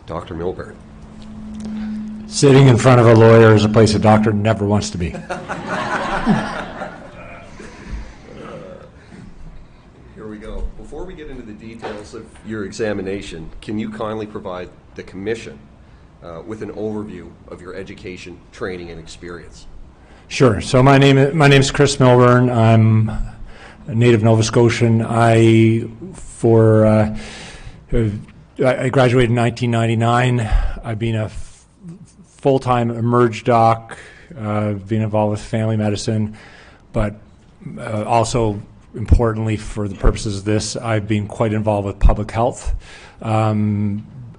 Dr. Milburn. Sitting in front of a lawyer is a place a doctor never wants to be. Here we go. Before we get into the details of your examination, can you kindly provide the Commission with an overview of your education, training, and experience? Sure. So my name is Chris Milburn. I'm a native Nova Scotian. I graduated in 1999. I've been a full-time emerge doc, been involved with family medicine, but also importantly for the purposes of this, I've been quite involved with public health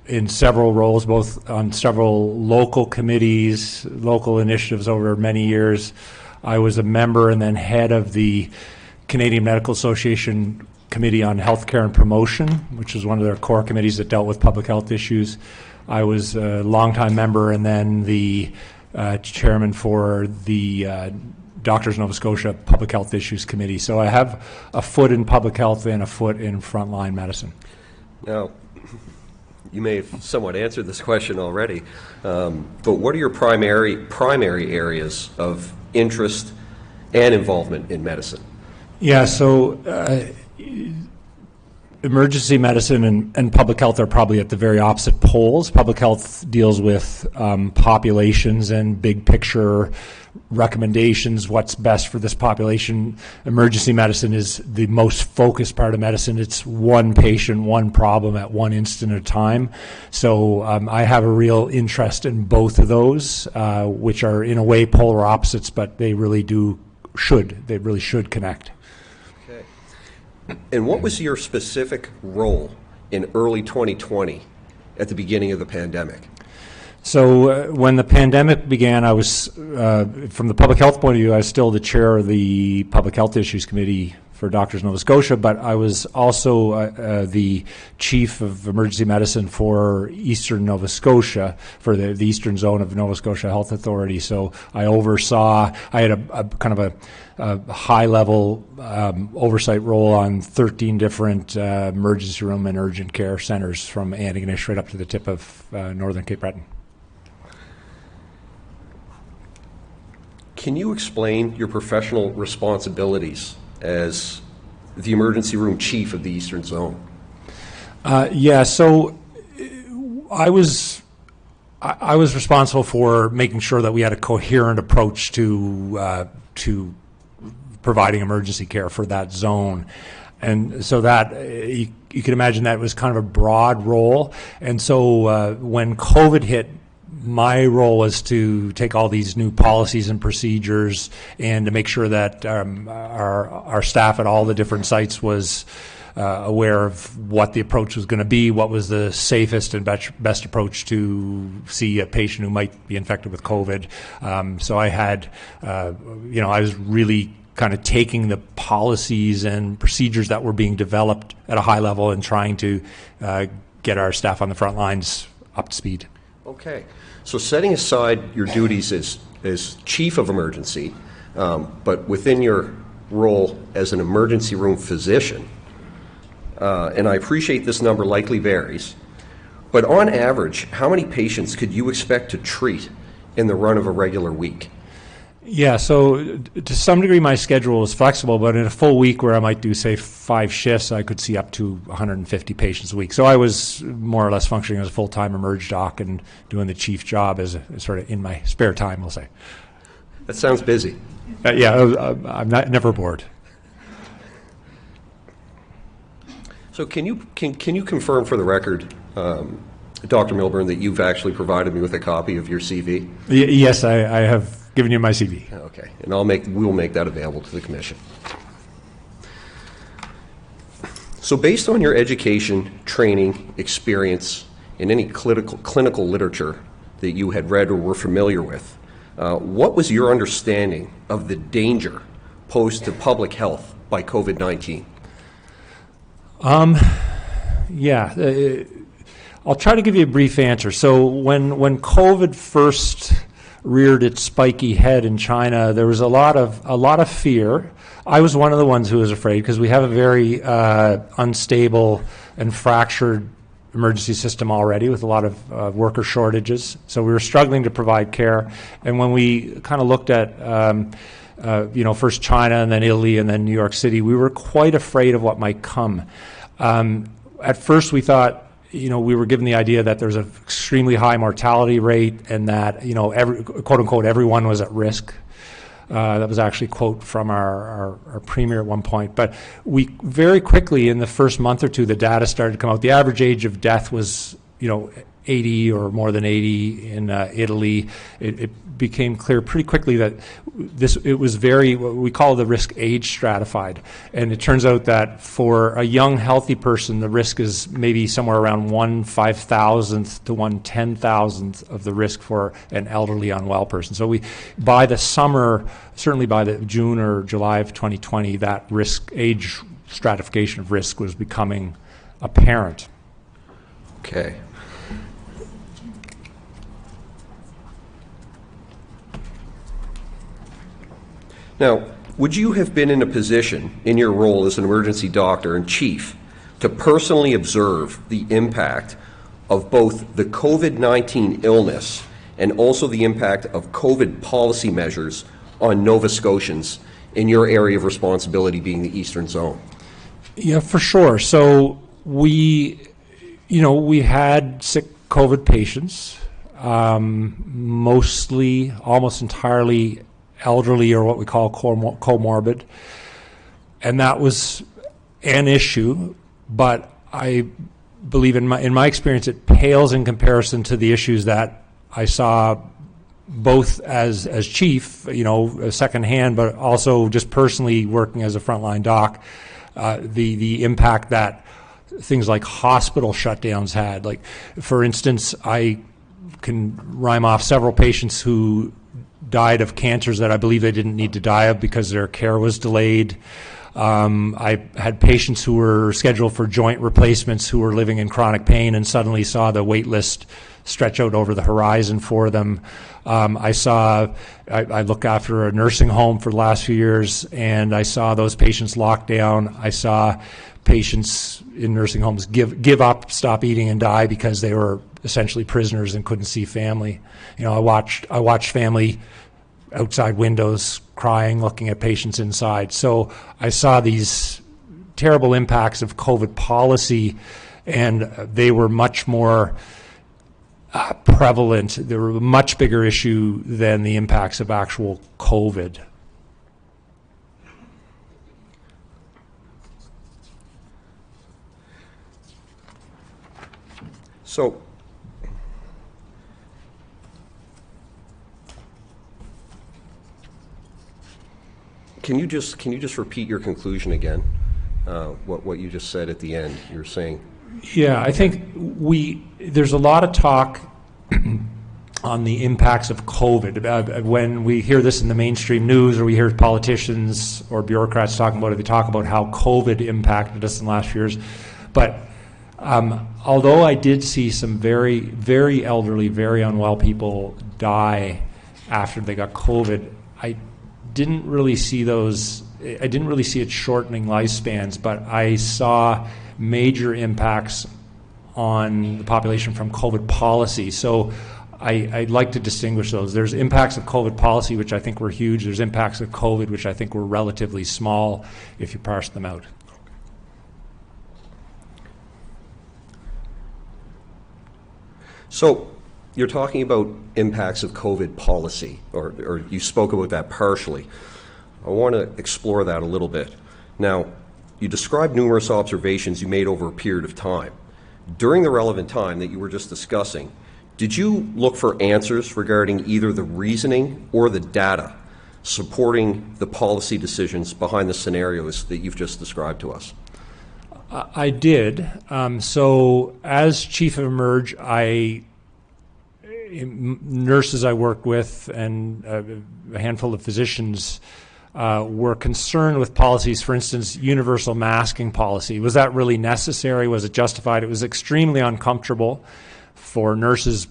in several roles, both on several local committees, local initiatives over many years. I was a member and then head of the Canadian Medical Association Committee on Healthcare and Promotion, which was one of their core committees that dealt with public health issues. I was a longtime member and then the chairman for the Doctors Nova Scotia Public Health Issues Committee. So I have a foot in public health and a foot in frontline medicine. Now, you may have somewhat answered this question already, but what are your primary areas of interest and involvement in medicine? Yeah, so emergency medicine and public health are probably at the very opposite poles. Public health deals with populations and big picture recommendations, what's best for this population. Emergency medicine is the most focused part of medicine. It's one patient, one problem at one instant at a time. So I have a real interest in both of those, which are in a way polar opposites, but they really should connect. Okay. And what was your specific role in early 2020 at the beginning of the pandemic? So when the pandemic began, I was, from the public health point of view, I was still the chair of the Public Health Issues Committee for Doctors Nova Scotia, but I was also the chief of emergency medicine for Eastern Nova Scotia, for the Eastern Zone of Nova Scotia Health Authority. So I had a kind of a high-level oversight role on 13 different emergency room and urgent care centers from Antigonish right up to the tip of northern Cape Breton. Can you explain your professional responsibilities as the emergency room chief of the Eastern Zone? So I was responsible for making sure that we had a coherent approach to providing emergency care for that zone. And so that you can imagine that was kind of a broad role. And so when COVID hit, my role was to take all these new policies and procedures and to make sure that our staff at all the different sites was aware of what the approach was going to be, what was the safest and best approach to see a patient who might be infected with COVID. So I had, I was really kind of taking the policies and procedures that were being developed at a high level and trying to get our staff on the front lines up to speed. Okay. So setting aside your duties as chief of emergency, but within your role as an emergency room physician, and I appreciate this number likely varies, but on average, how many patients could you expect to treat in the run of a regular week? Yeah, so to some degree my schedule is flexible, but in a full week where I might do, say, 5 shifts, I could see up to 150 patients a week. So I was more or less functioning as a full-time emerge doc and doing the chief job as sort of in my spare time, we'll say. That sounds busy. I'm never bored. So can you confirm for the record, Dr. Milburn, that you've actually provided me with a copy of your CV? Yes, I have given you my CV. Okay, and we'll make that available to the Commission. So based on your education, training, experience, and any clinical literature that you had read or were familiar with, what was your understanding of the danger posed to public health by COVID-19? I'll try to give you a brief answer. So when COVID first reared its spiky head in China, there was a lot of fear. I was one of the ones who was afraid because we have a very unstable and fractured emergency system already with a lot of worker shortages. So we were struggling to provide care. And when we kind of looked at, first China and then Italy and then New York City, we were quite afraid of what might come. At first we thought, we were given the idea that there's an extremely high mortality rate and that, quote unquote, everyone was at risk. That was actually a quote from our premier at one point. But we very quickly, in the first month or two, the data started to come out. The average age of death was, 80 or more than 80 in Italy. It became clear pretty quickly that it was what we call the risk age stratified. And it turns out that for a young, healthy person, the risk is maybe somewhere around 1/5,000th to 1/10,000th of the risk for an elderly, unwell person. So by the summer, certainly by the June or July of 2020, that age stratification of risk was becoming apparent. Okay. Now, would you have been in a position in your role as an emergency doctor and chief to personally observe the impact of both the COVID-19 illness and also the impact of COVID policy measures on Nova Scotians in your area of responsibility being the Eastern Zone? Yeah, for sure. So we had sick COVID patients, mostly, almost entirely elderly or what we call comorbid. And that was an issue, but I believe in my experience it pales in comparison to the issues that I saw both as chief, secondhand, but also just personally working as a frontline doc, the impact that things like hospital shutdowns had. Like, for instance, I can rhyme off several patients who died of cancers that I believe they didn't need to die of because their care was delayed. I had patients who were scheduled for joint replacements who were living in chronic pain and suddenly saw the wait list stretch out over the horizon for them. I look after a nursing home for the last few years, and I saw those patients locked down. I saw patients in nursing homes give up, stop eating, and die because they were essentially prisoners and couldn't see family. I watched family outside windows crying, looking at patients inside. So I saw these terrible impacts of COVID policy, and they were much more prevalent. They were a much bigger issue than the impacts of actual COVID. So, can you just repeat your conclusion again? What you just said at the end? You were saying. Yeah, I think there's a lot of talk on the impacts of COVID. When we hear this in the mainstream news, or we hear politicians or bureaucrats talking about it, they talk about how COVID impacted us in the last few years. But although I did see some very, very elderly, very unwell people die after they got COVID, I didn't really see it shortening lifespans, but I saw major impacts on the population from COVID policy. So I'd like to distinguish those. There's impacts of COVID policy, which I think were huge. There's impacts of COVID, which I think were relatively small if you parse them out. So you're talking about impacts of COVID policy, or you spoke about that partially. I want to explore that a little bit. Now, you described numerous observations you made over a period of time. During the relevant time that you were just discussing, did you look for answers regarding either the reasoning or the data supporting the policy decisions behind the scenarios that you've just described to us? I did. So as chief of Emerge, nurses I worked with and a handful of physicians were concerned with policies. For instance, universal masking policy. Was that really necessary? Was it justified? It was extremely uncomfortable for nurses,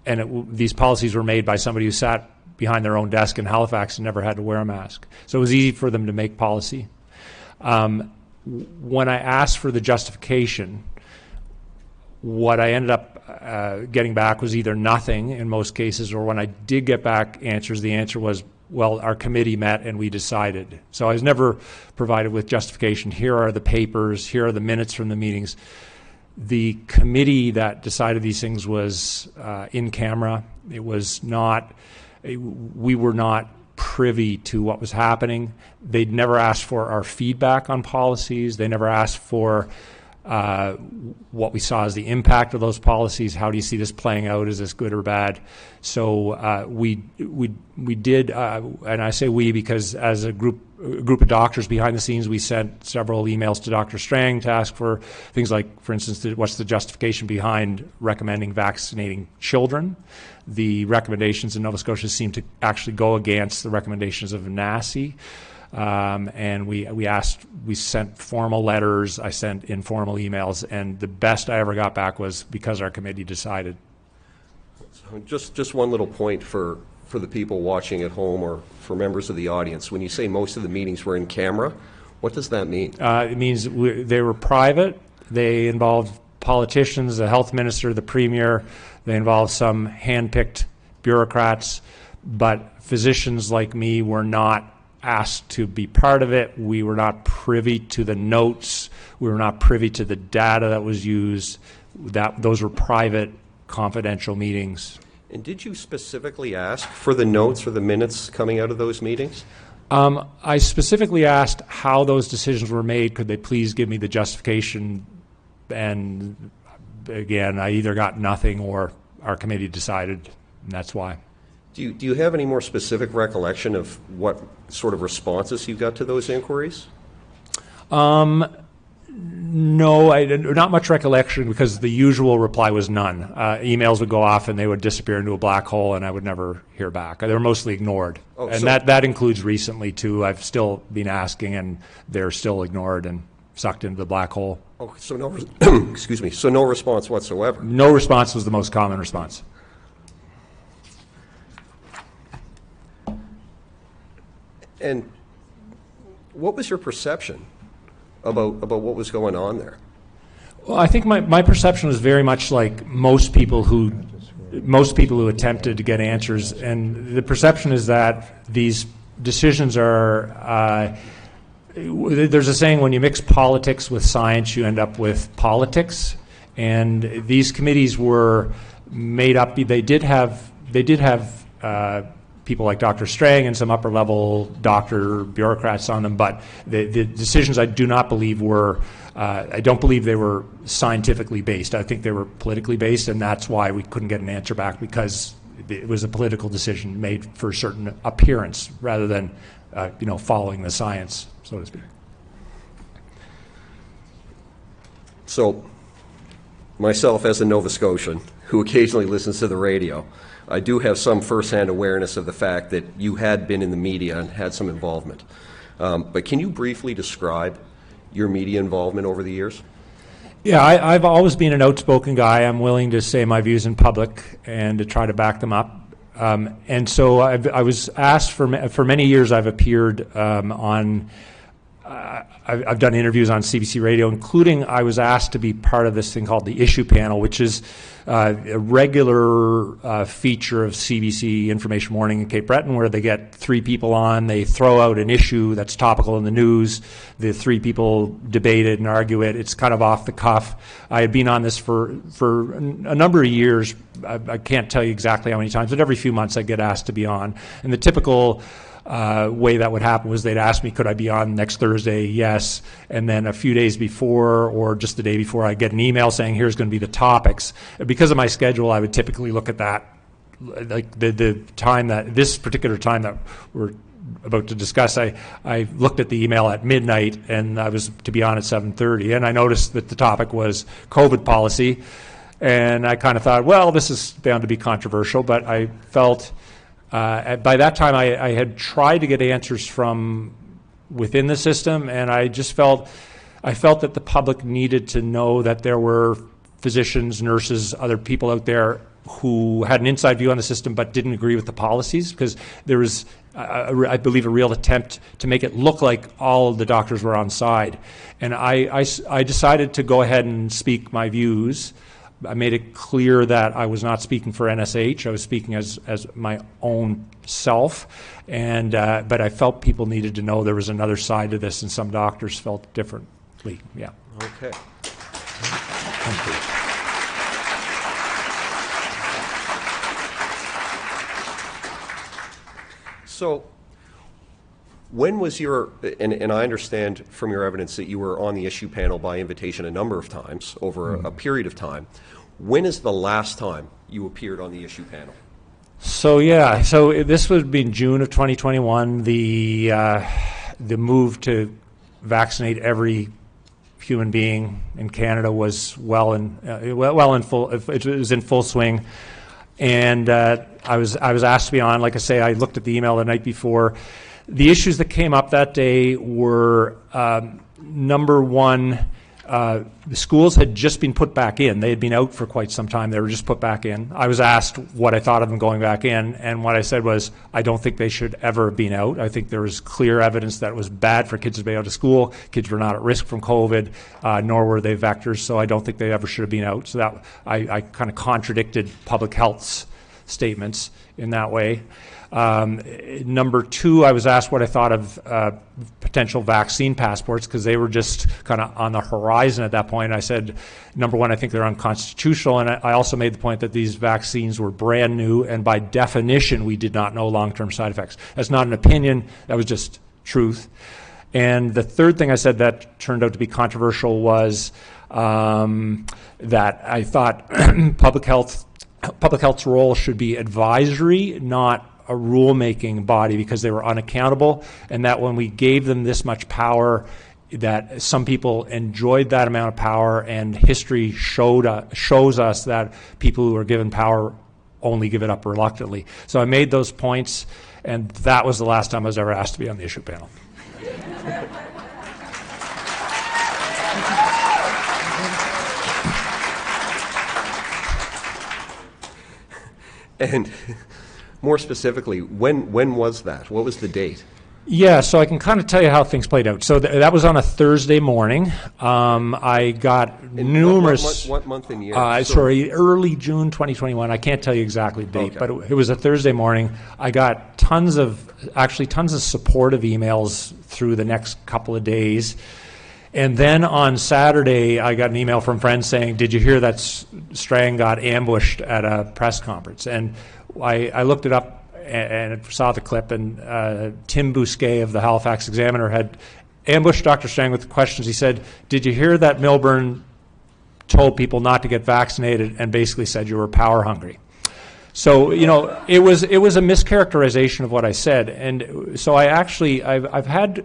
and these policies were made by somebody who sat behind their own desk in Halifax and never had to wear a mask. So it was easy for them to make policy. When I asked for the justification, what I ended up getting back was either nothing in most cases, or when I did get back answers, the answer was, well, our committee met and we decided. So I was never provided with justification. Here are the papers, here are the minutes from the meetings. The committee that decided these things was in camera. It was not, we were not privy to what was happening. They'd never asked for our feedback on policies. They never asked for what we saw as the impact of those policies. How do you see this playing out? Is this good or bad? So we did, and I say we because as a group of doctors behind the scenes, we sent several emails to Dr. Strang to ask for things like, for instance, what's the justification behind recommending vaccinating children? The recommendations in Nova Scotia seem to actually go against the recommendations of NACI. And we sent formal letters, I sent informal emails, and the best I ever got back was because our committee decided. So just one little point for the people watching at home or for members of the audience. When you say most of the meetings were in camera, what does that mean? It means they were private. They involved politicians, the health minister, the premier. They involved some hand-picked bureaucrats, but physicians like me were not asked to be part of it. We were not privy to the notes. We were not privy to the data that was used. Those were private, confidential meetings. And did you specifically ask for the notes or the minutes coming out of those meetings? I specifically asked how those decisions were made. Could they please give me the justification? And again, I either got nothing or our committee decided, and that's why. Do you have any more specific recollection of what sort of responses you got to those inquiries? No, not much recollection because the usual reply was none. Emails would go off and they would disappear into a black hole and I would never hear back. They were mostly ignored. Oh, and that includes recently too. I've still been asking and they're still ignored and sucked into the black hole. Oh, so no, excuse me, so no response whatsoever? No response was the most common response. And what was your perception about what was going on there? Well, I think my perception was very much like most people who attempted to get answers, and the perception is that these decisions are. There's a saying: when you mix politics with science, you end up with politics. And these committees were made up. They did have people like Dr. Strang and some upper-level doctor bureaucrats on them, but the decisions I do not believe were, I don't believe they were scientifically based. I think they were politically based, and that's why we couldn't get an answer back, because it was a political decision made for a certain appearance rather than, following the science, so to speak. So, myself as a Nova Scotian who occasionally listens to the radio, I do have some firsthand awareness of the fact that you had been in the media and had some involvement. But can you briefly describe your media involvement over the years? Yeah, I've always been an outspoken guy. I'm willing to say my views in public and to try to back them up. And so I was asked for many years. I've appeared on. I've done interviews on CBC Radio, including I was asked to be part of this thing called the Issue Panel, which is a regular feature of CBC Information Morning in Cape Breton, where they get three people on, they throw out an issue that's topical in the news, the three people debate it and argue it. It's kind of off the cuff. I had been on this for a number of years. I can't tell you exactly how many times, but every few months I get asked to be on. And the typical way that would happen was they'd ask me, could I be on next Thursday? Yes. And then a few days before or just the day before, I'd get an email saying, here's going to be the topics. And because of my schedule, I would typically look at that, like the time that, this particular time that we're about to discuss, I looked at the email at midnight and I was to be on at 7:30. And I noticed that the topic was COVID policy. And I kind of thought, well, this is bound to be controversial, but I felt... by that time, I had tried to get answers from within the system, and I felt that the public needed to know that there were physicians, nurses, other people out there who had an inside view on the system but didn't agree with the policies, because there was, I believe, a real attempt to make it look like all of the doctors were on side. And I decided to go ahead and speak my views I made it clear that I was not speaking for NSH. I was speaking as my own self, and but I felt people needed to know there was another side to this, and some doctors felt differently. Yeah. Okay. Thank you. So, when was your, and I understand from your evidence that you were on the issue panel by invitation a number of times over a period of time. When is the last time you appeared on the issue panel? So yeah, so this would be in June of 2021. The move to vaccinate every human being in Canada was well in full. It was in full swing. And I was asked to be on. Like I say, I looked at the email the night before. The issues that came up that day were, number one, the schools had just been put back in. They had been out for quite some time. They were just put back in. I was asked what I thought of them going back in, and what I said was, I don't think they should ever have been out. I think there was clear evidence that it was bad for kids to be out of school. Kids were not at risk from COVID, nor were they vectors, so I don't think they ever should have been out. So that I kind of contradicted public health's statements in that way. Number two, I was asked what I thought of potential vaccine passports, because they were just kind of on the horizon at that point. I said, number one, I think they're unconstitutional, and I also made the point that these vaccines were brand new, and by definition, we did not know long-term side effects. That's not an opinion, that was just truth. And the third thing I said that turned out to be controversial was that I thought public health's role should be advisory, not a rule-making body, because they were unaccountable, and that when we gave them this much power, that some people enjoyed that amount of power, and history shows us that people who are given power only give it up reluctantly. So I made those points, and that was the last time I was ever asked to be on the issue panel. And more specifically, when was that? What was the date? Yeah, so I can kind of tell you how things played out. So that was on a Thursday morning. I got numerous... What month and year? Early June 2021. I can't tell you exactly the date, but it was a Thursday morning. I got tons of supportive emails through the next couple of days. And then on Saturday, I got an email from friends saying, did you hear that Strang got ambushed at a press conference? And I looked it up and saw the clip, and Tim Bousquet of the Halifax Examiner had ambushed Dr. Strang with questions. He said, did you hear that Milburn told people not to get vaccinated and basically said you were power hungry? So, you know, it was a mischaracterization of what I said. And so I've had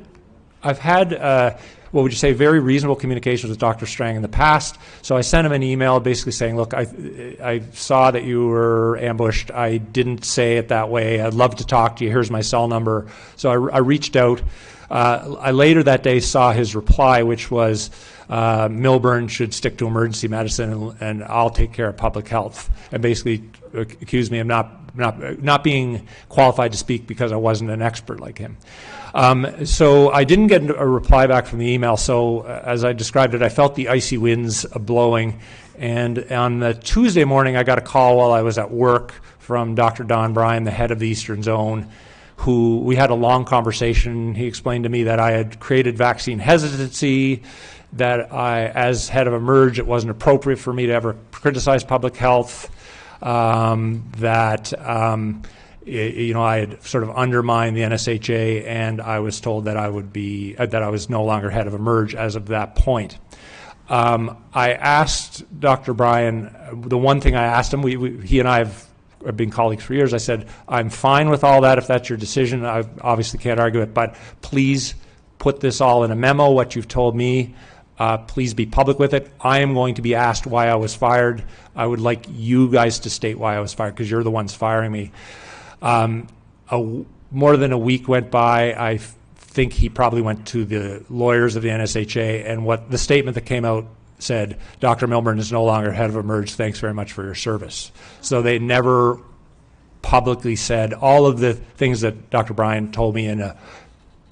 what would you say, very reasonable communications with Dr. Strang in the past. So I sent him an email basically saying, look, I saw that you were ambushed. I didn't say it that way. I'd love to talk to you. Here's my cell number. So I reached out. I later that day saw his reply, which was, Milburn should stick to emergency medicine, and I'll take care of public health, and basically accused me of not being qualified to speak because I wasn't an expert like him. So I didn't get a reply back from the email. So as I described it, I felt the icy winds blowing. And on the Tuesday morning, I got a call while I was at work from Dr. Don Bryan, the head of the Eastern Zone, who we had a long conversation. He explained to me that I had created vaccine hesitancy, that as head of Emerge, it wasn't appropriate for me to ever criticize public health, I had sort of undermined the NSHA, and I was told that I was no longer head of Emerge as of that point. I asked Dr. Bryan, the one thing I asked him, he and I have been colleagues for years, I said, I'm fine with all that if that's your decision. I obviously can't argue it, but please put this all in a memo, what you've told me. Please be public with it. I am going to be asked why I was fired. I would like you guys to state why I was fired, because you're the ones firing me. More than a week went by. I think he probably went to the lawyers of the NSHA, and what the statement that came out said, Dr. Milburn is no longer head of Emerge. Thanks very much for your service. So they never publicly said all of the things that Dr. Bryan told me in a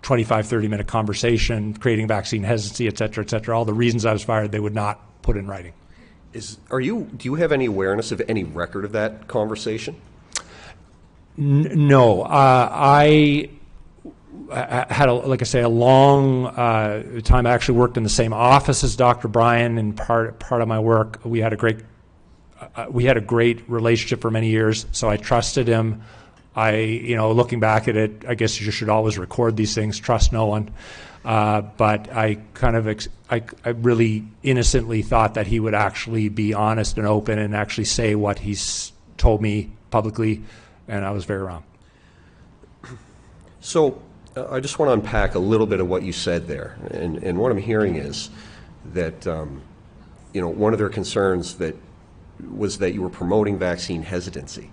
25, 30-minute conversation, creating vaccine hesitancy, et cetera, all the reasons I was fired, they would not put in writing. Do you have any awareness of any record of that conversation? No. I had, like I say, a long time. I actually worked in the same office as Dr. Bryan, and part of my work, we had a great relationship for many years, so I trusted him. Looking back at it, I guess you should always record these things, trust no one. But I I really innocently thought that he would actually be honest and open and actually say what he's told me publicly, and I was very wrong. So I just want to unpack a little bit of what you said there. And what I'm hearing is that, one of their concerns was that you were promoting vaccine hesitancy.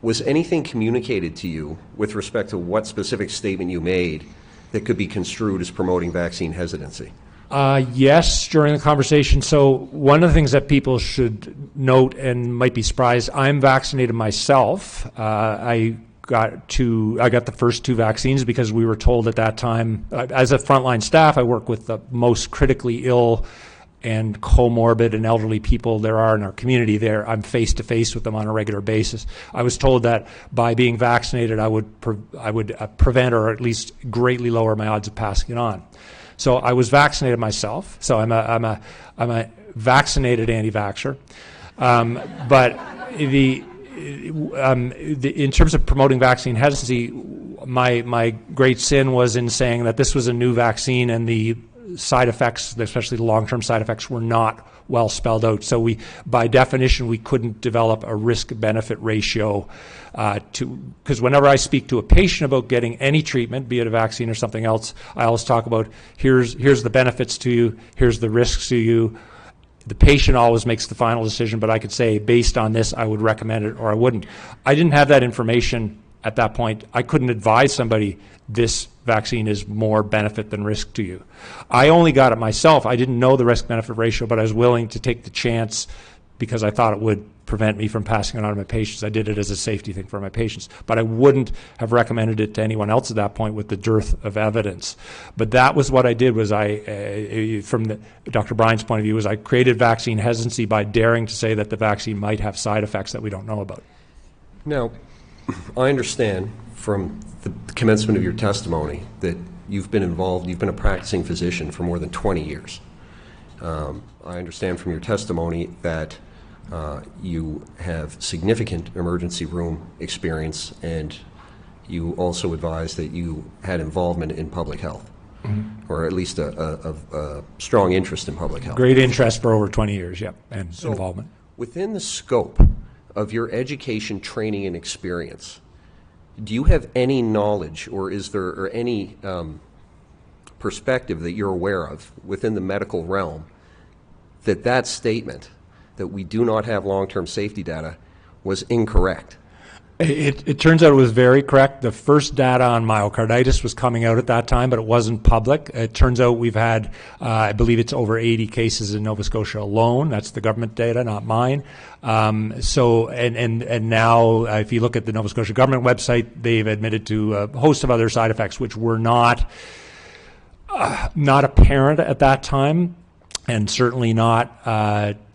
Was anything communicated to you with respect to what specific statement you made that could be construed as promoting vaccine hesitancy? Yes, during the conversation. So one of the things that people should note and might be surprised, I'm vaccinated myself. I got the first 2 vaccines because we were told at that time, as a frontline staff, I work with the most critically ill and comorbid and elderly people there are in our community there. I'm face to face with them on a regular basis. I was told that by being vaccinated, I would prevent or at least greatly lower my odds of passing it on. So I was vaccinated myself. So I'm a vaccinated anti-vaxxer. But in terms of promoting vaccine hesitancy, my great sin was in saying that this was a new vaccine and the side effects, especially the long-term side effects, were not well spelled out. So by definition, we couldn't develop a risk-benefit ratio because whenever I speak to a patient about getting any treatment, be it a vaccine or something else, I always talk about here's the benefits to you, here's the risks to you. The patient always makes the final decision, but I could say, based on this, I would recommend it or I wouldn't. I didn't have that information at that point. I couldn't advise somebody this vaccine is more benefit than risk to you. I only got it myself. I didn't know the risk-benefit ratio, but I was willing to take the chance because I thought it would prevent me from passing it on to my patients. I did it as a safety thing for my patients, but I wouldn't have recommended it to anyone else at that point with the dearth of evidence. But that was what I did. Was from Dr. Bryan's point of view, was I created vaccine hesitancy by daring to say that the vaccine might have side effects that we don't know about. Now, I understand from the commencement of your testimony that you've been a practicing physician for more than 20 years. I understand from your testimony that you have significant emergency room experience, and you also advised that you had involvement in public health, or at least a strong interest in public health. Great interest for over 20 years, yeah, and So, involvement. within the scope of your education, training, and experience, do you have any knowledge, or is there any perspective that you're aware of within the medical realm that statement that we do not have long-term safety data was incorrect? It turns out it was very correct. The first data on myocarditis was coming out at that time, but it wasn't public. It turns out we've had, I believe it's over 80 cases in Nova Scotia alone. That's the government data, not mine. And now, if you look at the Nova Scotia government website, they've admitted to a host of other side effects which were not apparent at that time, and certainly not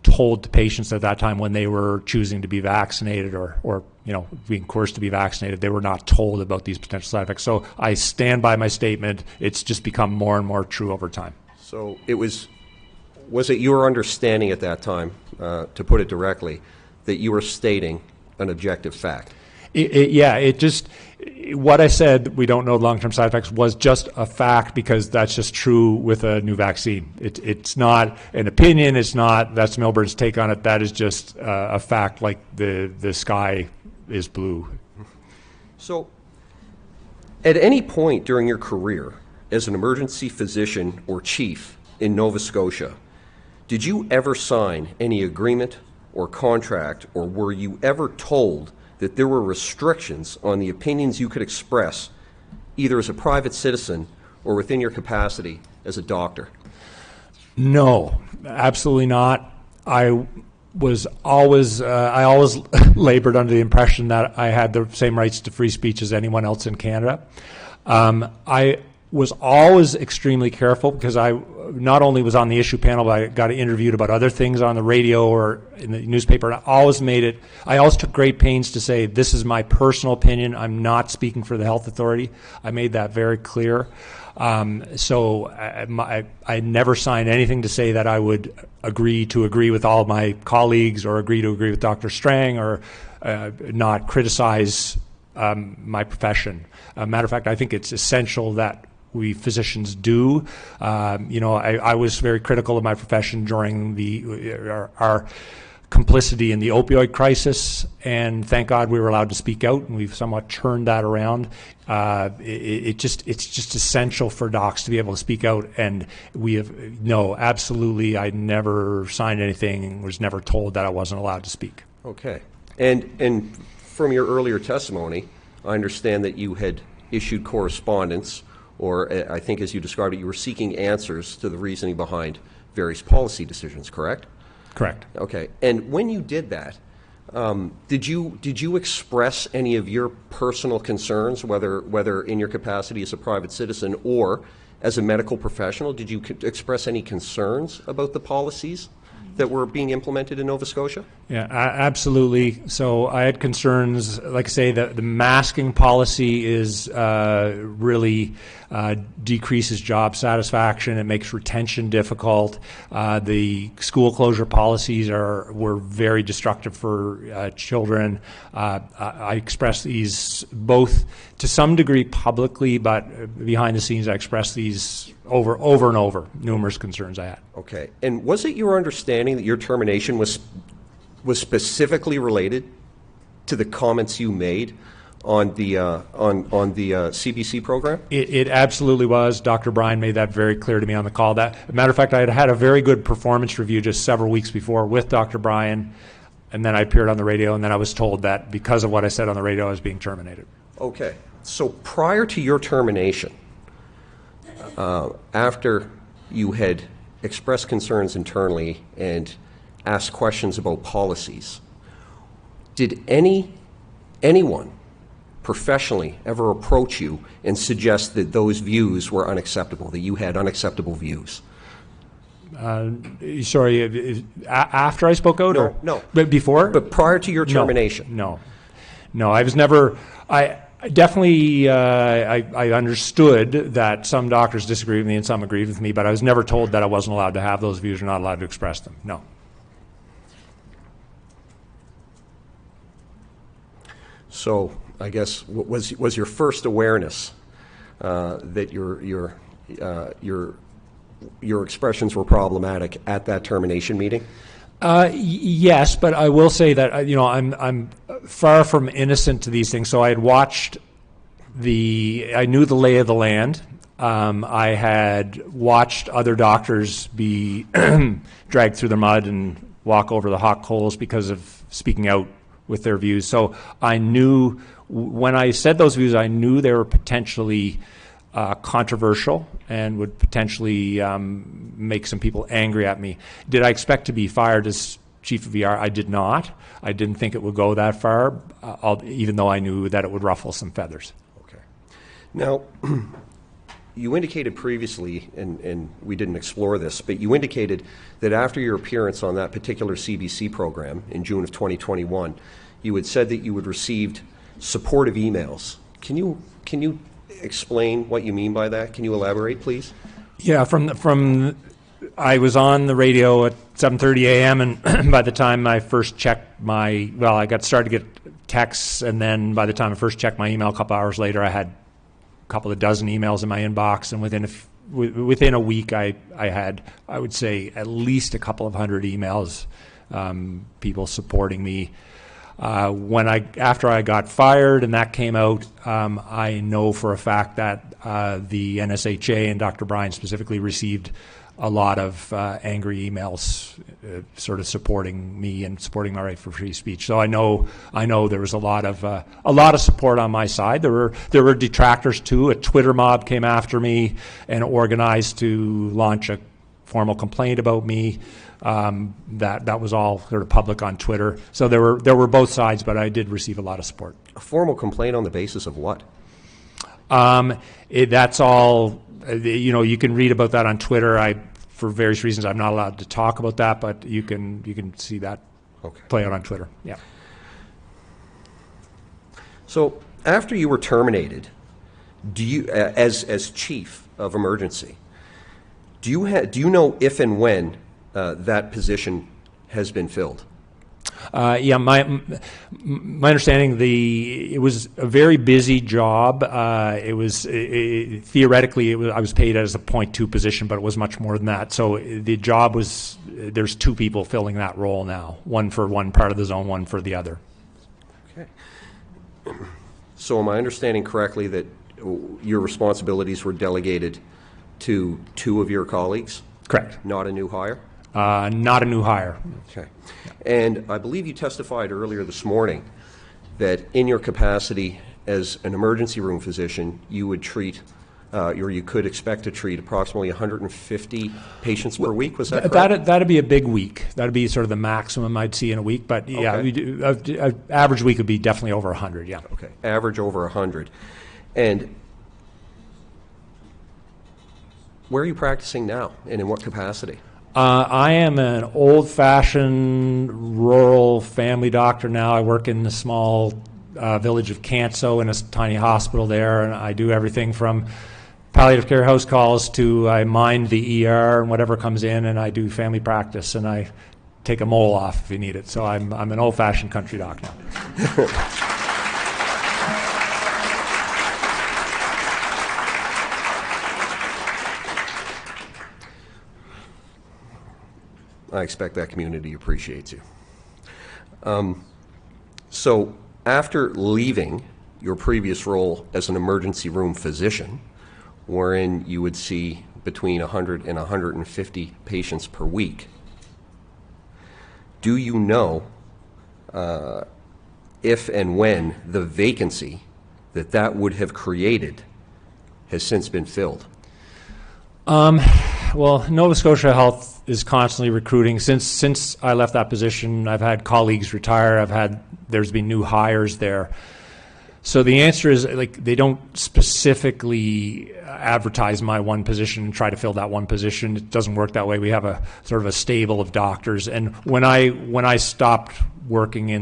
told to patients at that time when they were choosing to be vaccinated or being coerced to be vaccinated. They were not told about these potential side effects. So I stand by my statement. It's just become more and more true over time. So was it your understanding at that time, to put it directly, that you were stating an objective fact? What I said, we don't know long-term side effects, was just a fact because that's just true with a new vaccine. It's not an opinion. That's Milburn's take on it. That is just a fact, like the sky is blue. So at any point during your career as an emergency physician or chief in Nova Scotia, did you ever sign any agreement or contract, or were you ever told that there were restrictions on the opinions you could express, either as a private citizen or within your capacity as a doctor? No, absolutely not. I always labored under the impression that I had the same rights to free speech as anyone else in Canada. was always extremely careful because I not only was on the issue panel, but I got interviewed about other things on the radio or in the newspaper. And I always took great pains to say, this is my personal opinion. I'm not speaking for the health authority. I made that very clear. So I never signed anything to say that I would agree with all my colleagues or agree with Dr. Strang or not criticize my profession. Matter of fact, I think it's essential that we physicians do. I was very critical of my profession during our complicity in the opioid crisis, and thank God we were allowed to speak out, and we've somewhat turned that around. It's just essential for docs to be able to speak out, and absolutely, I never signed anything, was never told that I wasn't allowed to speak. Okay. And from your earlier testimony, I understand that you had issued correspondence, or I think as you described it, you were seeking answers to the reasoning behind various policy decisions, correct? Correct. Okay. And when you did that, did you express any of your personal concerns, whether in your capacity as a private citizen or as a medical professional? Did you express any concerns about the policies that were being implemented in Nova Scotia? Yeah, absolutely. So I had concerns, like I say, the masking policy is really decreases job satisfaction. It makes retention difficult. The school closure policies were very destructive for children. I expressed these both to some degree publicly, but behind the scenes I expressed these over and over, numerous concerns I had. Okay. And was it your understanding that your termination was specifically related to the comments you made on the CBC program? It absolutely was. Dr. Bryan made that very clear to me on the call. As a matter of fact, I had a very good performance review just several weeks before with Dr. Bryan, and then I appeared on the radio, and then I was told that because of what I said on the radio, I was being terminated. Okay. So prior to your termination, after you had expressed concerns internally and asked questions about policies, did anyone professionally ever approach you and suggest that those views were unacceptable, that you had unacceptable views? Sorry, after I spoke out? No. But before? But prior to your termination? No, I was never... Definitely, I understood that some doctors disagreed with me and some agreed with me, but I was never told that I wasn't allowed to have those views or not allowed to express them. No. So I guess was your first awareness that your expressions were problematic at that termination meeting? Yes, but I will say that I'm far from innocent to these things. So I had watched I knew the lay of the land. I had watched other doctors be dragged through the mud and walk over the hot coals because of speaking out with their views. So I knew when I said those views, I knew they were potentially controversial and would potentially make some people angry at me. Did I expect to be fired as chief of ER? I did not. I didn't think it would go that far, even though I knew that it would ruffle some feathers. Okay. Now, you indicated previously, and we didn't explore this, but you indicated that after your appearance on that particular CBC program in June of 2021, you had said that you had received supportive emails. Can you explain what you mean by that? Can you elaborate, please? Yeah, I was on the radio at 7:30 a.m. and by the time I first checked I got started to get texts, and then by the time I first checked my email a couple hours later, I had a couple of dozen emails in my inbox, and within a week, I had, I would say, at least a couple of hundred emails, people supporting me. After I got fired and that came out, I know for a fact that the NSHA and Dr. Bryan specifically received a lot of angry emails, sort of supporting me and supporting my right for free speech. So I know there was a lot of support on my side. There were detractors too. A Twitter mob came after me and organized to launch a formal complaint about me. That was all sort of public on Twitter. So there were both sides, but I did receive a lot of support. A formal complaint on the basis of what? That's all You can read about that on Twitter. For various reasons, I'm not allowed to talk about that, but you can see that play out on Twitter. Yeah. So after you were terminated, do you, as chief of emergency, do you know if and when that position has been filled? Yeah, my understanding, it was a very busy job. Theoretically, I was paid as a .2 position, but it was much more than that. So the job was, there's two people filling that role now, one for one part of the zone, one for the other. Okay. So am I understanding correctly that your responsibilities were delegated to two of your colleagues? Correct. Not a new hire? Not a new hire. Okay. And I believe you testified earlier this morning that in your capacity as an emergency room physician, you would treat, or you could expect to treat approximately 150 patients per week. Was that correct? That'd be a big week. That'd be sort of the maximum I'd see in a week. But yeah, Okay. Average week would be definitely over 100. Yeah. Okay. Average over 100. And where are you practicing now, and in what capacity? I am an old-fashioned rural family doctor now. I work in the small village of Canso in a tiny hospital there, and I do everything from palliative care house calls to I mind the ER and whatever comes in, and I do family practice, and I take a mole off if you need it. So I'm an old-fashioned country doctor. I expect that community appreciates you. So after leaving your previous role as an emergency room physician, wherein you would see between 100 and 150 patients per week, do you know if and when the vacancy that would have created has since been filled? Well, Nova Scotia Health is constantly recruiting. Since I left that position, I've had colleagues retire. There's been new hires there. So the answer is, they don't specifically advertise my one position and try to fill that one position. It doesn't work that way. We have a sort of a stable of doctors. And when I stopped working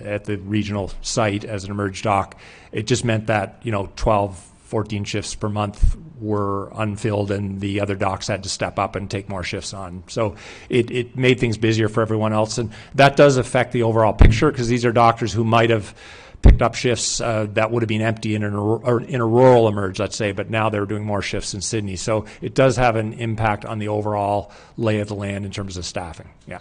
at the regional site as an emerge doc, it just meant that 12, 14 shifts per month were unfilled, and the other docs had to step up and take more shifts on. So it made things busier for everyone else, and that does affect the overall picture, because these are doctors who might have picked up shifts that would have been empty in a rural emerge, let's say, but now they're doing more shifts in Sydney. So it does have an impact on the overall lay of the land in terms of staffing. Yeah.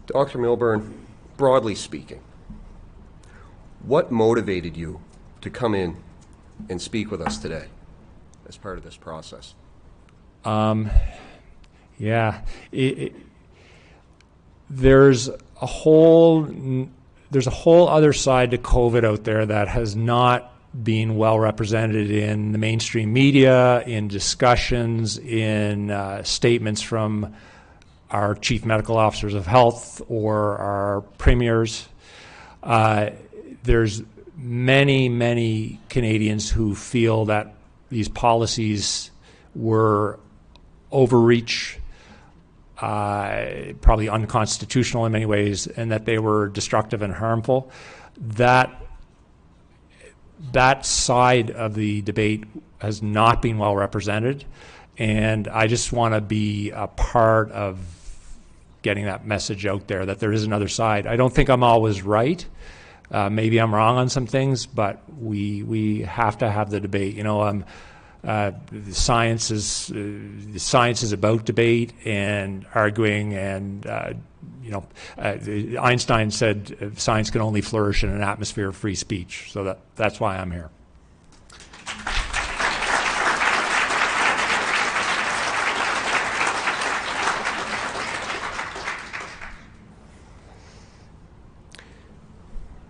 Dr. Milburn, broadly speaking, what motivated you to come in and speak with us today as part of this process? Yeah, there's a whole other side to COVID out there that has not been well represented in the mainstream media, in discussions, in statements from our chief medical officers of health or our premiers. There's many Canadians who feel that these policies were overreach, probably unconstitutional in many ways, and that they were destructive and harmful. That side of the debate has not been well represented, and I just want to be a part of getting that message out there that there is another side. I don't think I'm always right. Maybe I'm wrong on some things, but we have to have the debate. The science is about debate and arguing, and Einstein said science can only flourish in an atmosphere of free speech. So that's why I'm here.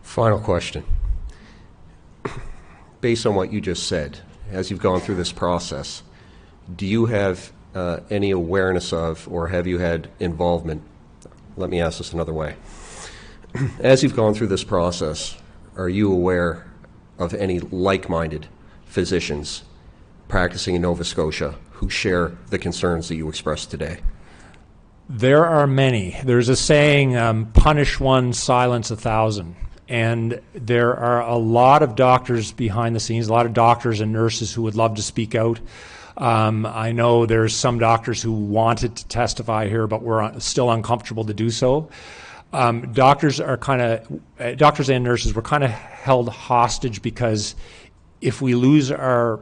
Final question. Based on what you just said, as you've gone through this process, do you have any awareness of, or have you had involvement? Let me ask this another way. As you've gone through this process, are you aware of any like-minded physicians practicing in Nova Scotia who share the concerns that you expressed today? There are many. There's a saying, punish one, silence 1,000. And there are a lot of doctors behind the scenes, a lot of doctors and nurses who would love to speak out. I know there's some doctors who wanted to testify here, but were still uncomfortable to do so. Doctors and nurses were kind of held hostage because if we lose our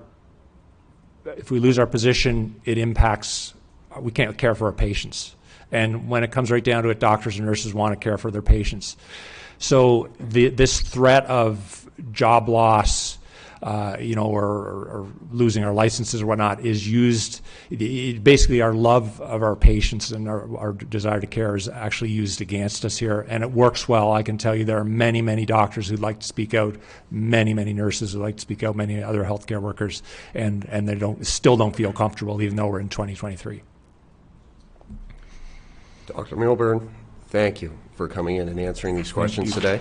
position, it impacts. We can't care for our patients. And when it comes right down to it, doctors and nurses want to care for their patients. So this threat of job loss, or losing our licenses or whatnot is used. Basically, our love of our patients and our desire to care is actually used against us here, and it works well. I can tell you there are many, many doctors who'd like to speak out, many, many nurses who'd like to speak out, many other healthcare workers, and they still don't feel comfortable, even though we're in 2023. Dr. Milburn, thank you for coming in and answering these questions today.